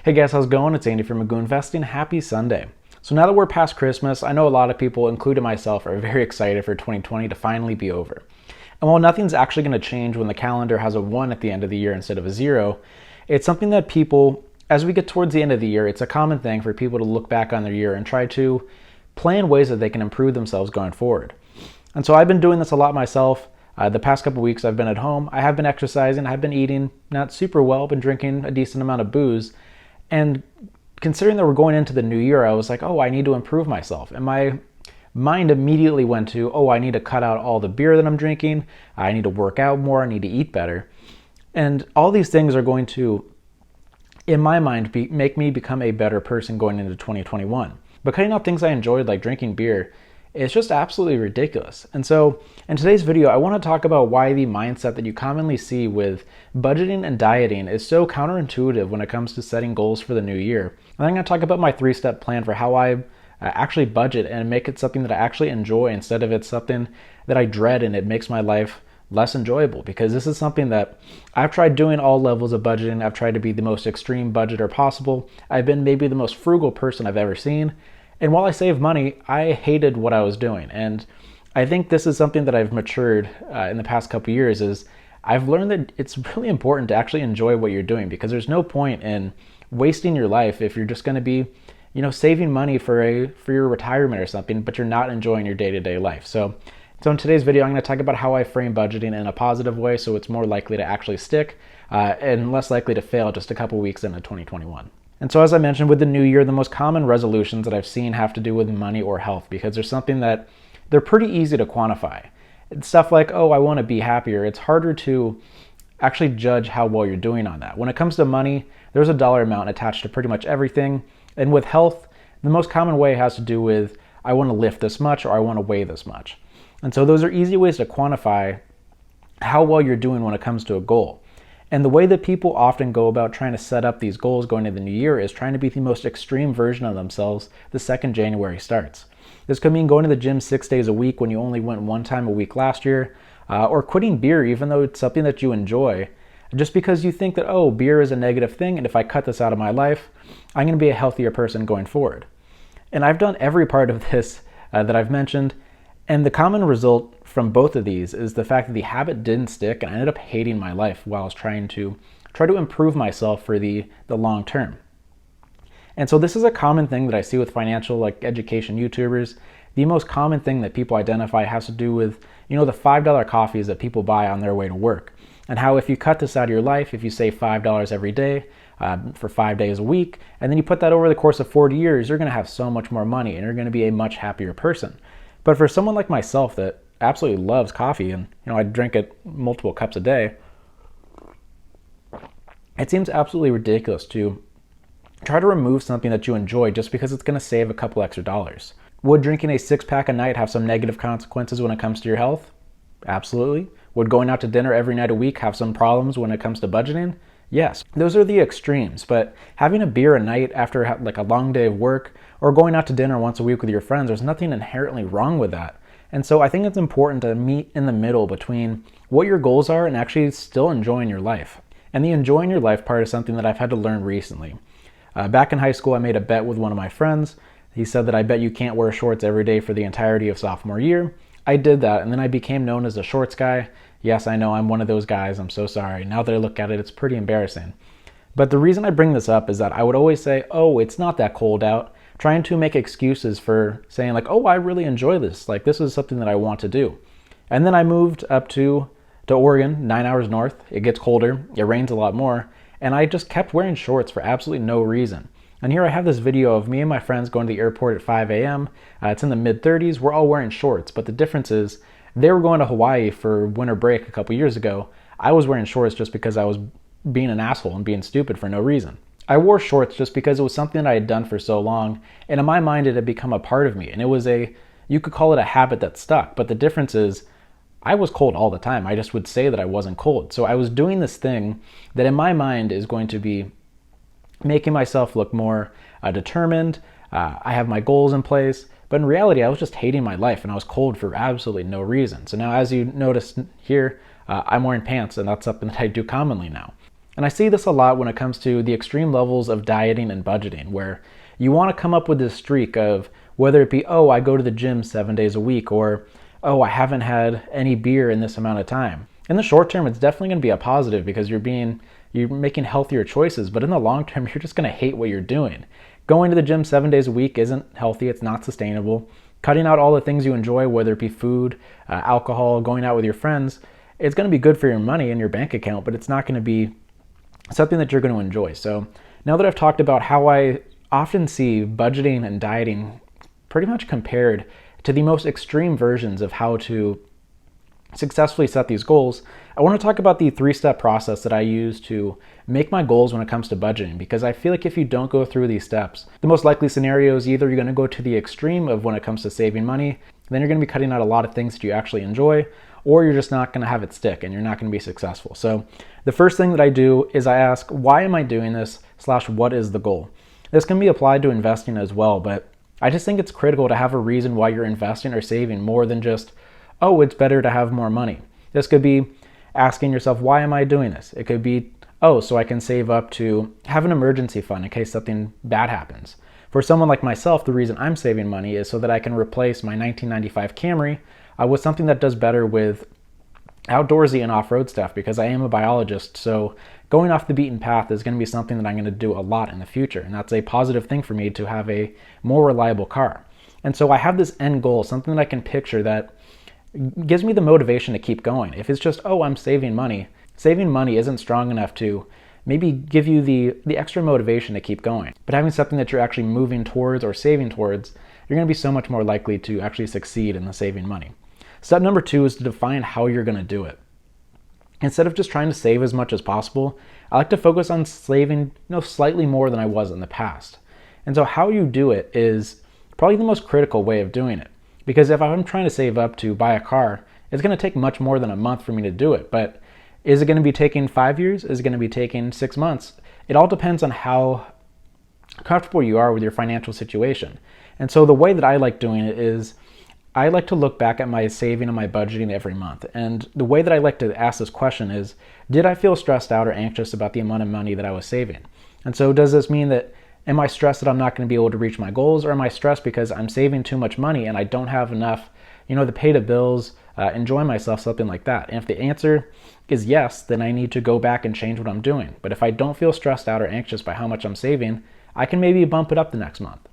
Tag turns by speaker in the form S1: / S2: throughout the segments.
S1: Hey guys, how's it going? It's Andy from MagooInvesting. Happy Sunday. So now that we're past Christmas, I know a lot of people, including myself, are very excited for 2020 to finally be over. And while nothing's actually going to change when the calendar has a 1 at the end of the year instead of a 0, it's something that people, as we get towards the end of the year, it's a common thing for people to look back on their year and try to plan ways that they can improve themselves going forward. And so I've been doing this a lot myself. The past couple weeks I've been at home. I have been exercising. I've been eating not super well, been drinking a decent amount of booze. And considering that we're going into the new year, I was like, oh, I need to improve myself. And my mind immediately went to, oh, I need to cut out all the beer that I'm drinking. I need to work out more. I need to eat better. And all these things are going to, in my mind, make me become a better person going into 2021. But cutting out things I enjoyed, like drinking beer, it's just absolutely ridiculous. And so in today's video, I want to talk about why the mindset that you commonly see with budgeting and dieting is so counterintuitive when it comes to setting goals for the new year. And I'm going to talk about my 3-step plan for how I actually budget and make it something that I actually enjoy instead of it's something that I dread and it makes my life less enjoyable, because this is something that I've tried doing all levels of budgeting. I've tried to be the most extreme budgeter possible. I've been maybe the most frugal person I've ever seen. And while I save money, I hated what I was doing. And I think this is something that I've matured in the past couple years, is I've learned that it's really important to actually enjoy what you're doing, because there's no point in wasting your life if you're just going to be, saving money for your retirement or something, but you're not enjoying your day-to-day life. So in today's video, I'm going to talk about how I frame budgeting in a positive way so it's more likely to actually stick and less likely to fail just a couple weeks into 2021. And so as I mentioned, with the new year, the most common resolutions that I've seen have to do with money or health, because there's something that they're pretty easy to quantify. It's stuff like, oh, I want to be happier. It's harder to actually judge how well you're doing on that. When it comes to money, there's a dollar amount attached to pretty much everything. And with health, the most common way has to do with, I want to lift this much or I want to weigh this much. And so those are easy ways to quantify how well you're doing when it comes to a goal. And the way that people often go about trying to set up these goals going into the new year is trying to be the most extreme version of themselves the second January starts. This could mean going to the gym 6 days a week when you only went 1 time a week last year, or quitting beer even though it's something that you enjoy, just because you think that, oh, beer is a negative thing, and if I cut this out of my life, I'm going to be a healthier person going forward. And I've done every part of this that I've mentioned, and the common result from both of these is the fact that the habit didn't stick, and I ended up hating my life while I was trying to improve myself for the long term. And so this is a common thing that I see with financial education YouTubers. The most common thing that people identify has to do with, the $5 coffees that people buy on their way to work. And how if you cut this out of your life, if you save $5 every day for 5 days a week, and then you put that over the course of 40 years, you're going to have so much more money and you're going to be a much happier person. But for someone like myself that absolutely loves coffee, and I drink it multiple cups a day, it seems absolutely ridiculous to try to remove something that you enjoy just because it's going to save a couple extra dollars. Would drinking a 6-pack a night have some negative consequences when it comes to your health? Absolutely. Would going out to dinner every night a week have some problems when it comes to budgeting? Yes. Those are the extremes, but having a beer a night after a long day of work, or going out to dinner once a week with your friends, there's nothing inherently wrong with that. And so I think it's important to meet in the middle between what your goals are and actually still enjoying your life. And the enjoying your life part is something that I've had to learn recently. Back in high school, I made a bet with one of my friends. He said that I bet you can't wear shorts every day for the entirety of sophomore year. I did that, and then I became known as the shorts guy. Yes, I know I'm one of those guys. I'm so sorry. Now that I look at it, it's pretty embarrassing. But the reason I bring this up is that I would always say, oh, it's not that cold out, trying to make excuses for saying oh, I really enjoy this. This is something that I want to do. And then I moved up to Oregon, 9 hours north. It gets colder. It rains a lot more. And I just kept wearing shorts for absolutely no reason. And here I have this video of me and my friends going to the airport at 5 a.m. It's in the mid-30s. We're all wearing shorts. But the difference is they were going to Hawaii for winter break a couple years ago. I was wearing shorts just because I was being an asshole and being stupid for no reason. I wore shorts just because it was something that I had done for so long, and in my mind it had become a part of me, and it was you could call it a habit that stuck, but the difference is I was cold all the time. I just would say that I wasn't cold. So I was doing this thing that in my mind is going to be making myself look more determined. I have my goals in place, but in reality I was just hating my life and I was cold for absolutely no reason. So now, as you notice here, I'm wearing pants, and that's something that I do commonly now. And I see this a lot when it comes to the extreme levels of dieting and budgeting, where you want to come up with this streak of whether it be, oh, I go to the gym 7 days a week, or, oh, I haven't had any beer in this amount of time. In the short term, it's definitely going to be a positive because you're making healthier choices, but in the long term, you're just going to hate what you're doing. Going to the gym 7 days a week isn't healthy. It's not sustainable. Cutting out all the things you enjoy, whether it be food, alcohol, going out with your friends, it's going to be good for your money and your bank account, but it's not going to be something that you're going to enjoy. So now that I've talked about how I often see budgeting and dieting pretty much compared to the most extreme versions of how to successfully set these goals, I want to talk about the 3-step process that I use to make my goals when it comes to budgeting, because I feel like if you don't go through these steps, the most likely scenario is either you're going to go to the extreme of when it comes to saving money, then you're going to be cutting out a lot of things that you actually enjoy, or you're just not going to have it stick and you're not going to be successful. So the first thing that I do is I ask, why am I doing this / what is the goal? This can be applied to investing as well, but I just think it's critical to have a reason why you're investing or saving more than just, oh, it's better to have more money. This could be asking yourself, why am I doing this? It could be, oh, so I can save up to have an emergency fund in case something bad happens. For someone like myself, the reason I'm saving money is so that I can replace my 1995 Camry with something that does better with outdoorsy and off-road stuff, because I am a biologist. So going off the beaten path is going to be something that I'm going to do a lot in the future. And that's a positive thing for me to have a more reliable car. And so I have this end goal, something that I can picture that gives me the motivation to keep going. If it's just, oh, I'm saving money isn't strong enough to maybe give you the extra motivation to keep going. But having something that you're actually moving towards or saving towards, you're going to be so much more likely to actually succeed in the saving money. Step number 2 is to define how you're going to do it. Instead of just trying to save as much as possible, I like to focus on saving slightly more than I was in the past. And so how you do it is probably the most critical way of doing it. Because if I'm trying to save up to buy a car, it's going to take much more than a month for me to do it. But is it going to be taking 5 years? Is it going to be taking 6 months? It all depends on how comfortable you are with your financial situation. And so the way that I like doing it is I like to look back at my saving and my budgeting every month. And the way that I like to ask this question is, did I feel stressed out or anxious about the amount of money that I was saving? And so does this mean that, am I stressed that I'm not going to be able to reach my goals, or am I stressed because I'm saving too much money and I don't have enough, to pay the bills, enjoy myself, something like that? And if the answer is yes, then I need to go back and change what I'm doing. But if I don't feel stressed out or anxious by how much I'm saving, I can maybe bump it up the next month.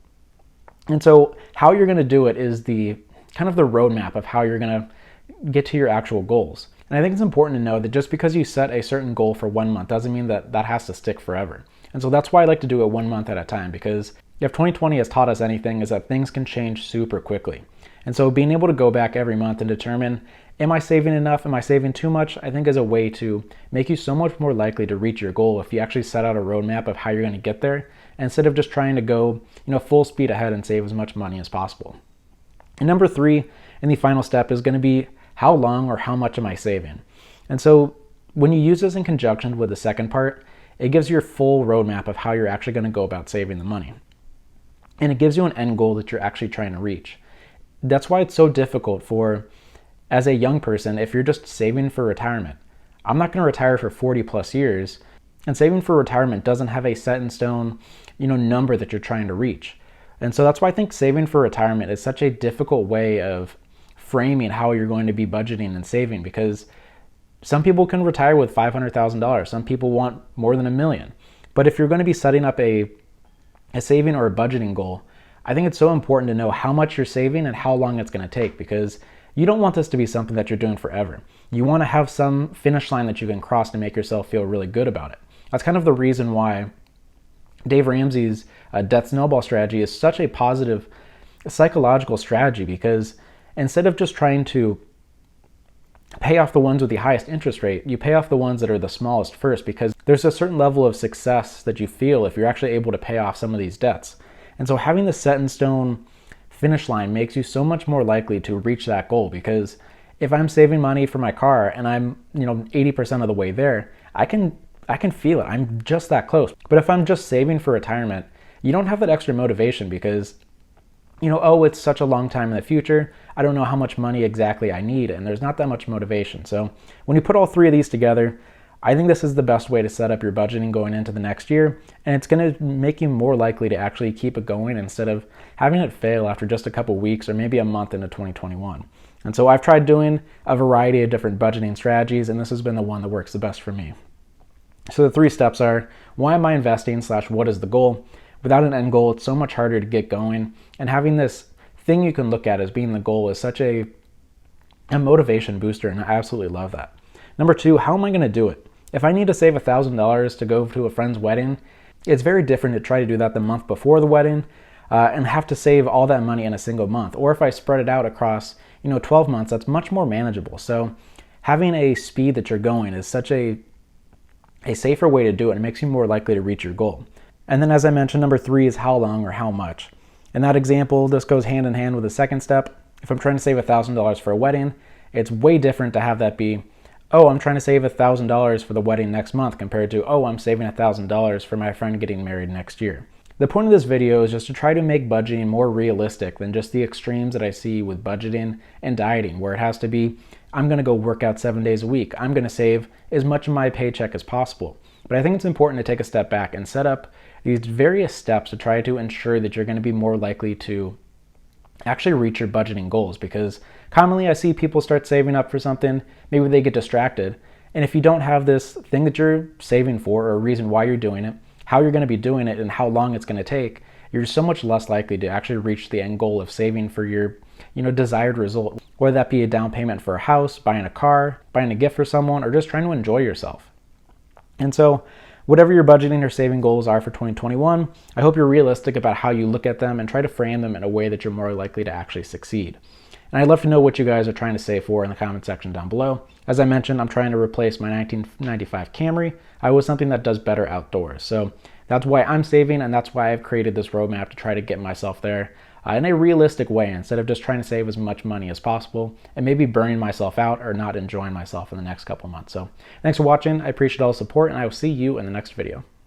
S1: And so how you're going to do it is the kind of the roadmap of how you're going to get to your actual goals. And I think it's important to know that just because you set a certain goal for 1 month doesn't mean that that has to stick forever. And so that's why I like to do it 1 month at a time, because if 2020 has taught us anything, is that things can change super quickly. And so being able to go back every month and determine, am I saving enough? Am I saving too much? I think is a way to make you so much more likely to reach your goal if you actually set out a roadmap of how you're going to get there, instead of just trying to go, full speed ahead and save as much money as possible. And number 3, and the final step, is going to be how long or how much am I saving? And so when you use this in conjunction with the second part, it gives you your full roadmap of how you're actually going to go about saving the money. And it gives you an end goal that you're actually trying to reach. That's why it's so difficult as a young person, if you're just saving for retirement. I'm not going to retire for 40 plus years, and saving for retirement doesn't have a set in stone, number that you're trying to reach. And so that's why I think saving for retirement is such a difficult way of framing how you're going to be budgeting and saving, because some people can retire with $500,000. Some people want more than $1 million. But if you're going to be setting up a saving or a budgeting goal, I think it's so important to know how much you're saving and how long it's going to take, because you don't want this to be something that you're doing forever. You want to have some finish line that you can cross to make yourself feel really good about it. That's kind of the reason why Dave Ramsey's debt snowball strategy is such a positive psychological strategy, because instead of just trying to pay off the ones with the highest interest rate, you pay off the ones that are the smallest first, because there's a certain level of success that you feel if you're actually able to pay off some of these debts. And so having the set in stone finish line makes you so much more likely to reach that goal, because if I'm saving money for my car and I'm 80% of the way there, I can feel it. I'm just that close. But if I'm just saving for retirement, you don't have that extra motivation, because oh, it's such a long time in the future. I don't know how much money exactly I need, and there's not that much motivation. So when you put all 3 of these together, I think this is the best way to set up your budgeting going into the next year, and it's going to make you more likely to actually keep it going instead of having it fail after just a couple weeks or maybe a month into 2021. And so I've tried doing a variety of different budgeting strategies, and this has been the one that works the best for me. So the 3 steps are, why am I investing / what is the goal? Without an end goal, it's so much harder to get going, and having this thing you can look at as being the goal is such a motivation booster, and I absolutely love that. Number 2, how am I going to do it? If I need to save $1,000 to go to a friend's wedding, it's very different to try to do that the month before the wedding and have to save all that money in a single month. Or if I spread it out across 12 months, that's much more manageable. So having a speed that you're going is such a safer way to do it, and it makes you more likely to reach your goal. And then, as I mentioned, number 3 is how long or how much. In that example, this goes hand in hand with the second step. If I'm trying to save $1,000 for a wedding, it's way different to have that be, oh, I'm trying to save $1,000 for the wedding next month compared to, oh, I'm saving $1,000 for my friend getting married next year. The point of this video is just to try to make budgeting more realistic than just the extremes that I see with budgeting and dieting, where it has to be, I'm going to go work out 7 days a week. I'm going to save as much of my paycheck as possible. But I think it's important to take a step back and set up these various steps to try to ensure that you're going to be more likely to actually reach your budgeting goals, because commonly I see people start saving up for something, maybe they get distracted, and if you don't have this thing that you're saving for or a reason why you're doing it, how you're going to be doing it, and how long it's going to take, you're so much less likely to actually reach the end goal of saving for your desired result, whether that be a down payment for a house, buying a car, buying a gift for someone, or just trying to enjoy yourself. And so whatever your budgeting or saving goals are for 2021, I hope you're realistic about how you look at them and try to frame them in a way that you're more likely to actually succeed. And I'd love to know what you guys are trying to save for in the comment section down below. As I mentioned, I'm trying to replace my 1995 Camry with something that does better outdoors. So that's why I'm saving, and that's why I've created this roadmap to try to get myself there in a realistic way, instead of just trying to save as much money as possible and maybe burning myself out or not enjoying myself in the next couple months. So thanks for watching. I appreciate all the support, and I will see you in the next video.